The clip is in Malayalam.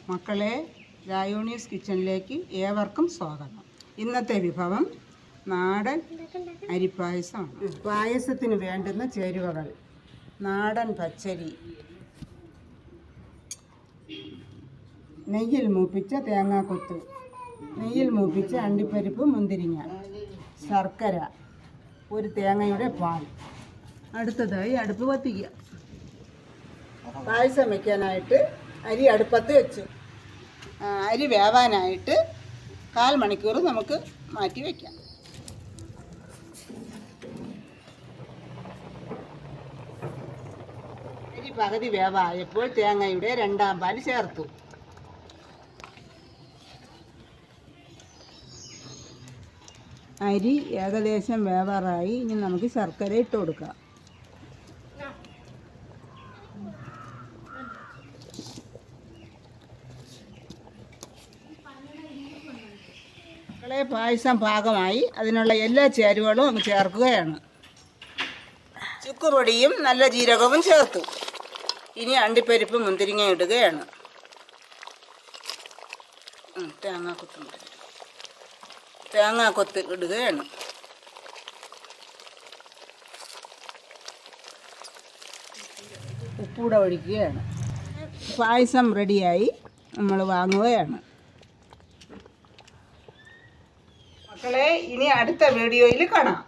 മക്കളെ, രായോണീസ് കിച്ചണിലേക്ക് ഏവർക്കും സ്വാഗതം. ഇന്നത്തെ വിഭവം നാടൻ അരിപ്പായസമാണ്. പായസത്തിന് വേണ്ടുന്ന ചേരുവകൾ: നാടൻ പച്ചരി, നെയ്യിൽ മൂപ്പിച്ച തേങ്ങാക്കൊത്ത്, നെയ്യിൽ മൂപ്പിച്ച അണ്ടിപ്പരിപ്പ്, മുന്തിരിങ്ങ, ശർക്കര, ഒരു തേങ്ങയുടെ പാൽ. അടുത്തതായി അടുപ്പ് കത്തിക്കുക. പായസം വയ്ക്കാനായിട്ട് അരി അടുപ്പത്ത് വെച്ചു. അരി വേവാനായിട്ട് 1/4 മണിക്കൂർ നമുക്ക് മാറ്റി വയ്ക്കാം. അരി പകുതി വേവായപ്പോൾ തേങ്ങയുടെ 2ാം പാൽ ചേർത്തു. അരി ഏകദേശം വേവാറായി. ഇനി നമുക്ക് ശർക്കര ഇട്ട് കൊടുക്കാം. മക്കളെ, പായസം പാകമായി. അതിനുള്ള എല്ലാ ചേരുവകളും അങ്ങ് ചേർക്കുകയാണ്. ചുക്കുപൊടിയും നല്ല ജീരകവും ചേർത്തു. ഇനി അണ്ടിപ്പരിപ്പ്, മുന്തിരിങ്ങ ഇടുകയാണ്. തേങ്ങാക്കൊത്ത് ഇടുകയാണ്. ഉപ്പൂടെ ഒഴിക്കുകയാണ്. പായസം റെഡിയായി. നമ്മൾ വാങ്ങുകയാണ്. മക്കളെ, ഇനി അടുത്ത വീഡിയോയിൽ കാണാം.